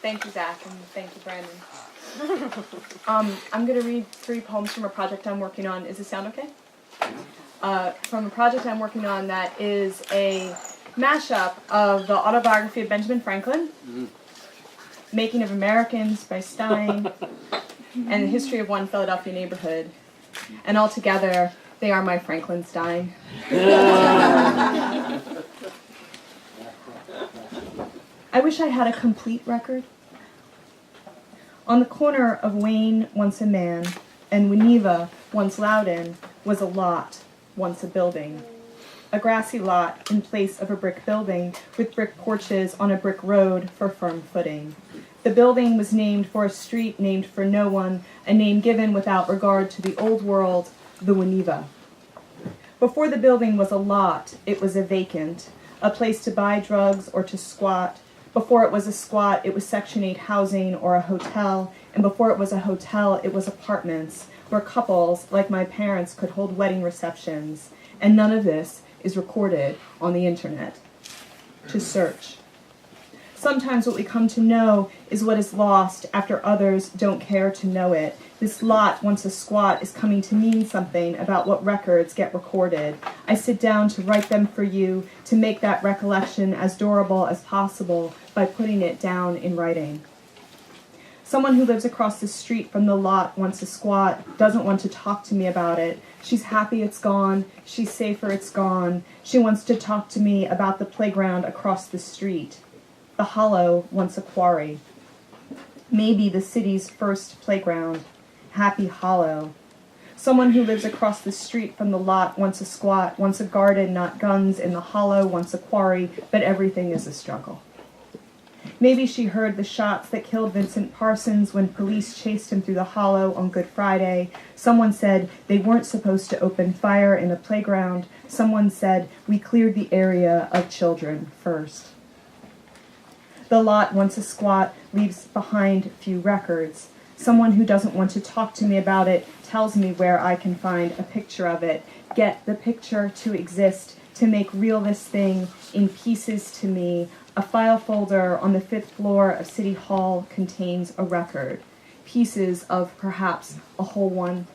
Thank you, Zach, and thank you, Brandon. I'm going to read 3 poems from a project I'm working on. Does this sound okay? From a project I'm working on that is a mashup of the autobiography of Benjamin Franklin, Making of Americans by Stein, and the history of one Philadelphia neighborhood. And altogether, they are my Frankenstein. I wish I had a complete record. On the corner of Wayne, once a man, and Winneva, once Loudon, was a lot, once a building. A grassy lot in place of a brick building, with brick porches on a brick road for firm footing. The building was named for a street named for no one, a name given without regard to the old world, the Winneva. Before the building was a lot, it was a vacant, a place to buy drugs or to squat. Before it was a squat, it was Section 8 housing or a hotel, and before it was a hotel, it was apartments, where couples, like my parents, could hold wedding receptions, and none of this is recorded on the internet. To search. Sometimes what we come to know is what is lost after others don't care to know it. This lot, once a squat, is coming to mean something about what records get recorded. I sit down to write them for you, to make that recollection as durable as possible by putting it down in writing. Someone who lives across the street from the lot, once a squat, doesn't want to talk to me about it. She's happy it's gone. She's safer it's gone. She wants to talk to me about the playground across the street. The Hollow, once a quarry. Maybe the city's first playground. Happy Hollow. Someone who lives across the street from the lot, once a squat, once a garden, not guns in the Hollow, once a quarry, but everything is a struggle. Maybe she heard the shots that killed Vincent Parsons when police chased him through the Hollow on Good Friday. Someone said they weren't supposed to open fire in a playground. Someone said we cleared the area of children first. The lot, once a squat, leaves behind few records. Someone who doesn't want to talk to me about it tells me where I can find a picture of it. Get the picture to exist, to make real this thing in pieces to me. A file folder on the 5th floor of City Hall contains a record. Pieces of perhaps a whole one.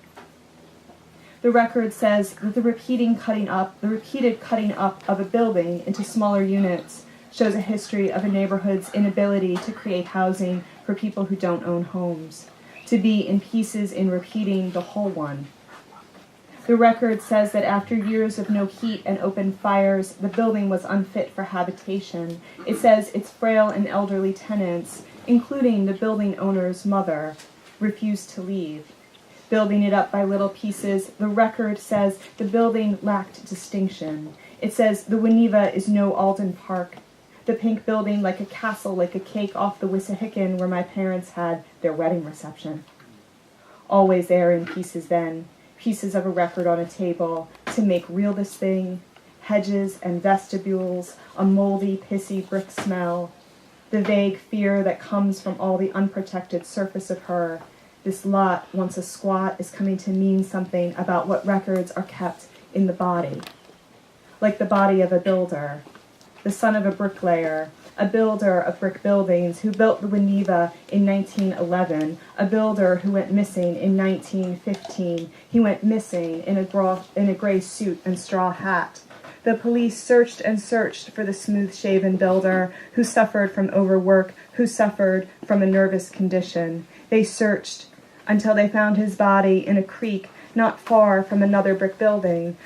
The record says that the repeated cutting up of a building into smaller units shows a history of a neighborhood's inability to create housing for people who don't own homes, to be in pieces in repeating the whole one. The record says that after years of no heat and open fires, the building was unfit for habitation. It says its frail and elderly tenants, including the building owner's mother, refused to leave. Building it up by little pieces, the record says the building lacked distinction. It says the Winneva is no Alden Park. The pink building like a castle, like a cake off the Wissahickon where my parents had their wedding reception. Always there in pieces then, pieces of a record on a table to make real this thing, hedges and vestibules, a moldy, pissy brick smell, the vague fear that comes from all the unprotected surface of her. This lot, once a squat, is coming to mean something about what records are kept in the body. Like the body of a builder, the son of a bricklayer, a builder of brick buildings who built the Winneva in 1911, a builder who went missing in 1915. He went missing in a gray suit and straw hat. The police searched and searched for the smooth-shaven builder who suffered from overwork, who suffered from a nervous condition. They searched until they found his body in a creek not far from another brick building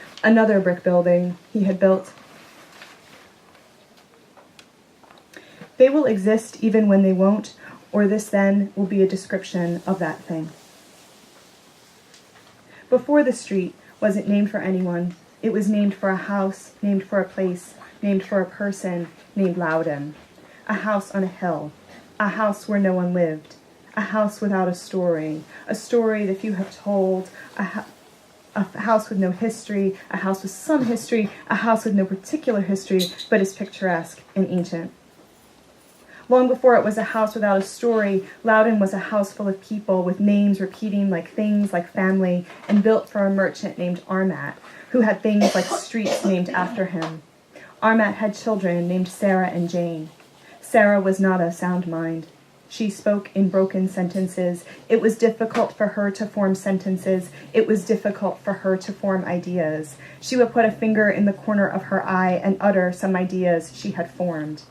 he had built. They will exist even when they won't, or this then will be a description of that thing. Before the street wasn't named for anyone. It was named for a house, named for a place, named for a person, named Loudon. A house on a hill, a house where no one lived, a house without a story that few have told, a house with no history, a house with some history, a house with no particular history, but is picturesque and ancient. Long before it was a house without a story, Loudon was a house full of people with names repeating like things like family and built for a merchant named Armat, who had things like streets named after him. Armat had children named Sarah and Jane. Sarah was not of sound mind. She spoke in broken sentences. It was difficult for her to form sentences. It was difficult for her to form ideas. She would put a finger in the corner of her eye and utter some ideas she had formed.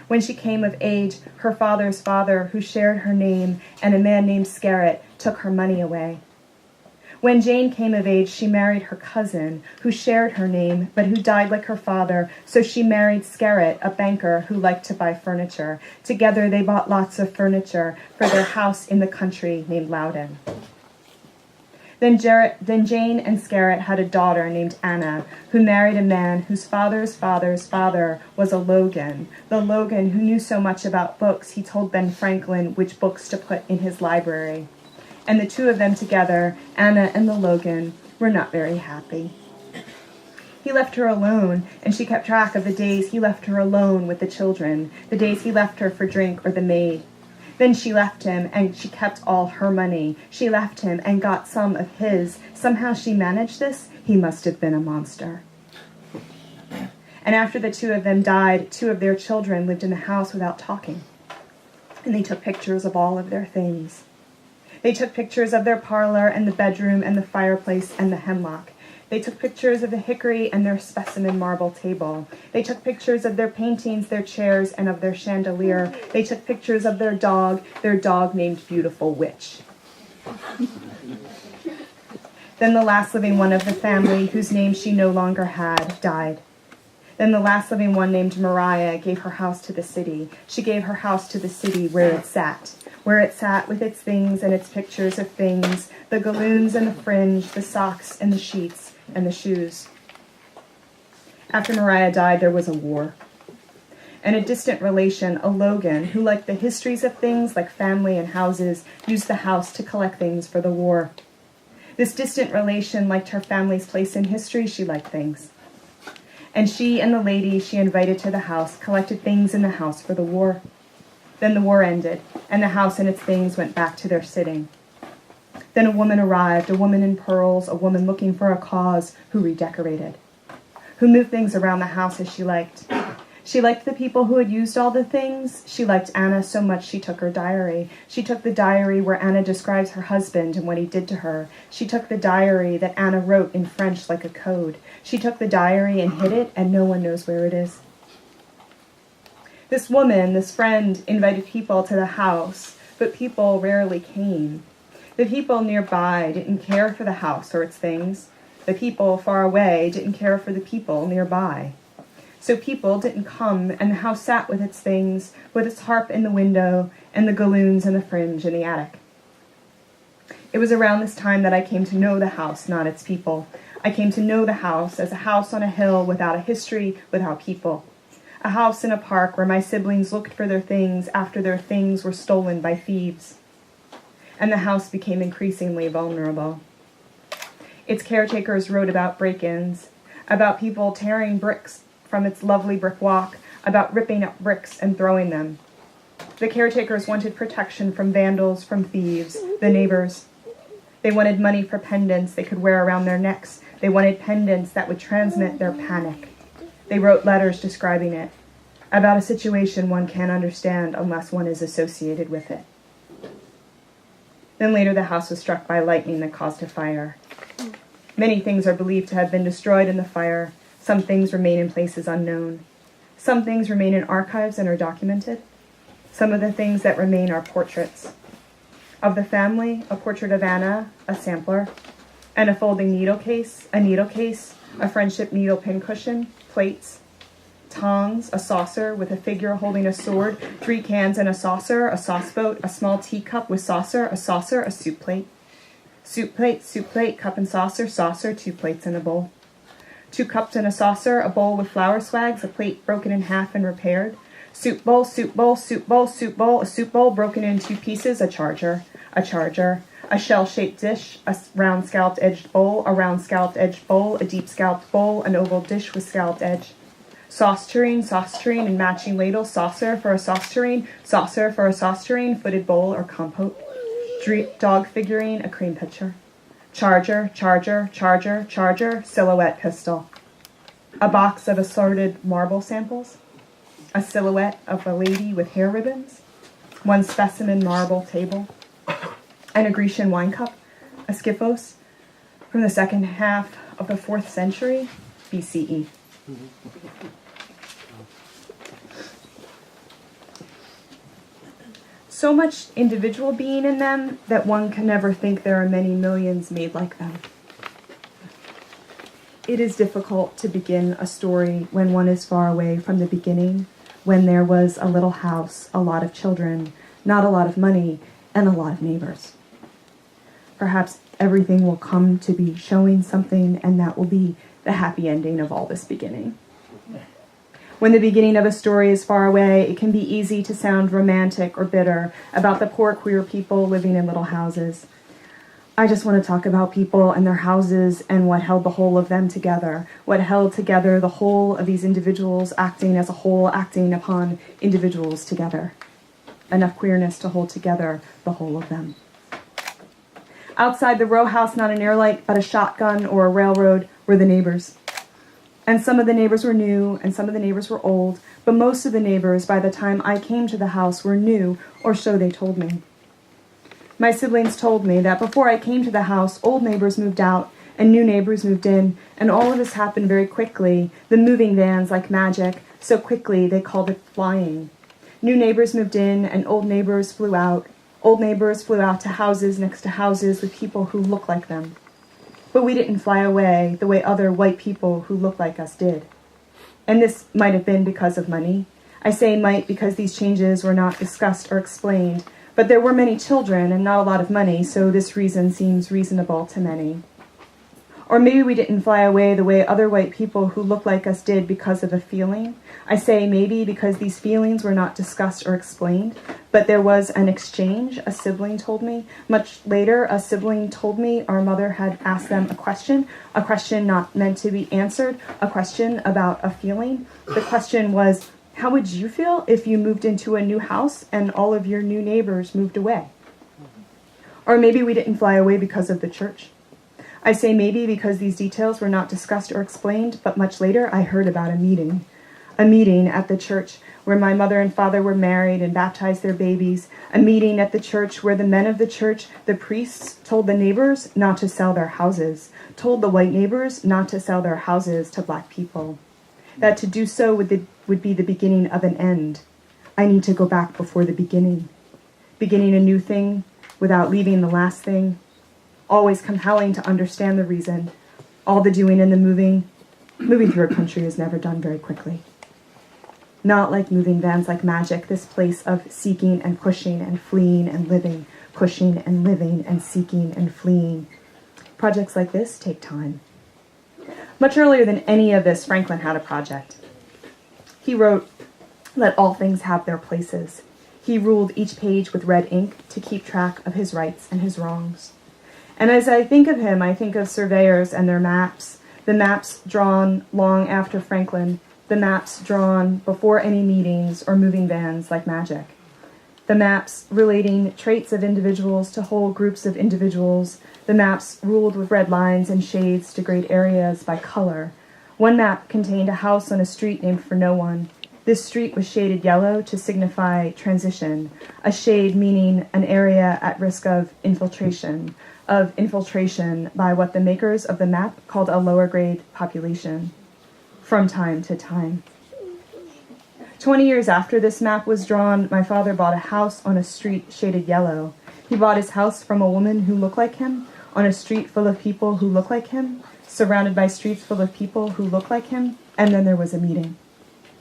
When she came of age, her father's father, who shared her name, and a man named Scarrett, took her money away. When Jane came of age, she married her cousin, who shared her name, but who died like her father, so she married Scarrett, a banker who liked to buy furniture. Together they bought lots of furniture for their house in the country named Loudon. Then Jane and Scarrett had a daughter named Anna, who married a man whose father's father's father was a Logan. The Logan who knew so much about books, he told Ben Franklin which books to put in his library. And the two of them together, Anna and the Logan, were not very happy. He left her alone, and she kept track of the days he left her alone with the children, the days he left her for drink or the maid. Then she left him, and she kept all her money. She left him and got some of his. Somehow she managed this. He must have been a monster. And after the two of them died, two of their children lived in the house without talking. And they took pictures of all of their things. They took pictures of their parlor and the bedroom and the fireplace and the hemlock. They took pictures of the hickory and their specimen marble table. They took pictures of their paintings, their chairs, and of their chandelier. They took pictures of their dog named Beautiful Witch. Then the last living one of the family, whose name she no longer had, died. Then the last living one, named Mariah, gave her house to the city. She gave her house to the city where it sat with its things and its pictures of things, the galloons and the fringe, the socks and the sheets and the shoes. After Mariah died, there was a war. And a distant relation, a Logan, who liked the histories of things like family and houses, used the house to collect things for the war. This distant relation liked her family's place in history. She liked things. And she and the lady she invited to the house collected things in the house for the war. Then the war ended, and the house and its things went back to their sitting. Then a woman arrived, a woman in pearls, a woman looking for a cause, who redecorated, who moved things around the house as she liked. She liked the people who had used all the things. She liked Anna so much she took her diary. She took the diary where Anna describes her husband and what he did to her. She took the diary that Anna wrote in French like a code. She took the diary and hid it, and no one knows where it is. This woman, this friend, invited people to the house, but people rarely came. The people nearby didn't care for the house or its things. The people far away didn't care for the people nearby. So people didn't come, and the house sat with its things, with its harp in the window, and the galloons and the fringe in the attic. It was around this time that I came to know the house, not its people. I came to know the house as a house on a hill without a history, without people. A house in a park where my siblings looked for their things after their things were stolen by thieves. And the house became increasingly vulnerable. Its caretakers wrote about break-ins, about people tearing bricks from its lovely brick walk, about ripping up bricks and throwing them. The caretakers wanted protection from vandals, from thieves, the neighbors. They wanted money for pendants they could wear around their necks. They wanted pendants that would transmit their panic. They wrote letters describing it, about a situation one can't understand unless one is associated with it. Then later the house was struck by lightning that caused a fire. Many things are believed to have been destroyed in the fire. Some things remain in places unknown. Some things remain in archives and are documented. Some of the things that remain are portraits. Of the family, a portrait of Anna, a sampler, and a folding needle case, a friendship needle pincushion, plates, tongs, a saucer with a figure holding a sword, 3 cans and a saucer, a sauce boat, a small teacup with saucer, a soup plate, soup plate, cup and saucer, 2 plates and a bowl. 2 cups and a saucer, a bowl with flour swags, a plate broken in half and repaired, soup bowl, a soup bowl broken in 2 pieces, a charger, a shell-shaped dish, a round scalloped-edged bowl, a deep scalloped bowl, an oval dish with scalloped edge. Sauce tureen, and matching ladle, saucer for a sauce tureen, footed bowl or compote. Dog figurine, a cream pitcher. Charger, silhouette pistol. A box of assorted marble samples. A silhouette of a lady with hair ribbons. one specimen marble table, and a Grecian wine cup, a skyphos, from the second half of the 4th century BCE. So much individual being in them that one can never think there are many millions made like them. It is difficult to begin a story when one is far away from the beginning, when there was a little house, a lot of children, not a lot of money, and a lot of neighbors. Perhaps everything will come to be showing something, and that will be the happy ending of all this beginning. When the beginning of a story is far away, it can be easy to sound romantic or bitter about the poor queer people living in little houses. I just want to talk about people and their houses and what held the whole of them together, what held together the whole of these individuals acting as a whole, acting upon individuals together. Enough queerness to hold together the whole of them. Outside the row house, not an air light, but a shotgun or a railroad, were the neighbors. And some of the neighbors were new, and some of the neighbors were old, but most of the neighbors, by the time I came to the house, were new, or so they told me. My siblings told me that before I came to the house, old neighbors moved out, and new neighbors moved in, and all of this happened very quickly, the moving vans like magic, so quickly they called it flying. New neighbors moved in, and old neighbors flew out. Old neighbors flew out to houses next to houses with people who looked like them. But we didn't fly away the way other white people who looked like us did. And this might have been because of money. I say might because these changes were not discussed or explained, but there were many children and not a lot of money, so this reason seems reasonable to many. Or maybe we didn't fly away the way other white people who looked like us did because of a feeling. I say maybe because these feelings were not discussed or explained, but there was an exchange, a sibling told me. Much later, a sibling told me our mother had asked them a question not meant to be answered, a question about a feeling. The question was, how would you feel if you moved into a new house and all of your new neighbors moved away? Or maybe we didn't fly away because of the church. I say maybe because these details were not discussed or explained, but much later I heard about a meeting at the church where my mother and father were married and baptized their babies, a meeting at the church where the men of the church, the priests, told the neighbors not to sell their houses, told the white neighbors not to sell their houses to black people, that to do so would be the beginning of an end. I need to go back before the beginning a new thing without leaving the last thing, always compelling to understand the reason. All the doing and the moving through a country is never done very quickly. Not like moving vans like magic, this place of seeking and pushing and fleeing and living, pushing and living and seeking and fleeing. Projects like this take time. Much earlier than any of this, Franklin had a project. He wrote, "Let all things have their places." He ruled each page with red ink to keep track of his rights and his wrongs. And as I think of him, I think of surveyors and their maps, the maps drawn long after Franklin, the maps drawn before any meetings or moving vans like magic, the maps relating traits of individuals to whole groups of individuals, the maps ruled with red lines and shades to grade areas by color. One map contained a house on a street named for no one. This street was shaded yellow to signify transition, a shade meaning an area at risk of infiltration by what the makers of the map called a lower grade population, from time to time. 20 years after this map was drawn, my father bought a house on a street shaded yellow. He bought his house from a woman who looked like him, on a street full of people who looked like him, surrounded by streets full of people who looked like him, and then there was a meeting,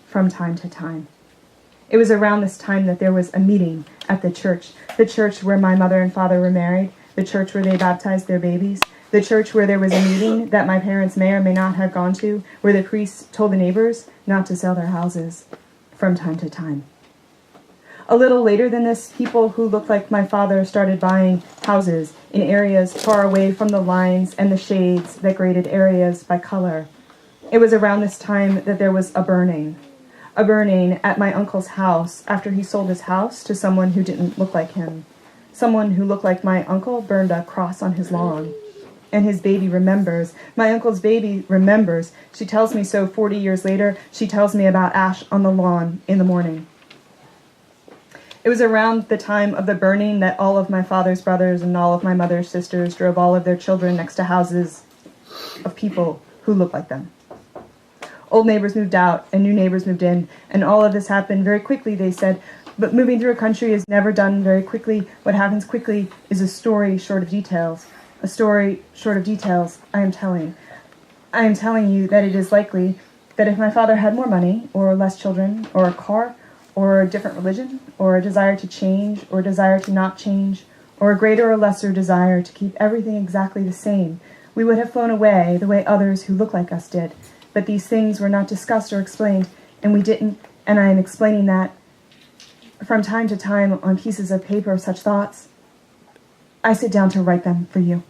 from time to time. It was around this time that there was a meeting at the church where my mother and father were married, the church where they baptized their babies, the church where there was a meeting that my parents may or may not have gone to, where the priests told the neighbors not to sell their houses, from time to time. A little later than this, people who looked like my father started buying houses in areas far away from the lines and the shades that graded areas by color. It was around this time that there was a burning at my uncle's house after he sold his house to someone who didn't look like him. Someone who looked like my uncle burned a cross on his lawn. And his baby remembers. My uncle's baby remembers. She tells me so 40 years later. She tells me about ash on the lawn in the morning. It was around the time of the burning that all of my father's brothers and all of my mother's sisters drove all of their children next to houses of people who looked like them. Old neighbors moved out and new neighbors moved in, and all of this happened very quickly, they said. But moving through a country is never done very quickly. What happens quickly is a story short of details. A story short of details I am telling. I am telling you that it is likely that if my father had more money, or less children, or a car, or a different religion, or a desire to change, or a desire to not change, or a greater or lesser desire to keep everything exactly the same, we would have flown away the way others who look like us did. But these things were not discussed or explained, and we didn't, and I am explaining that from time to time on pieces of paper such thoughts. I sit down to write them for you.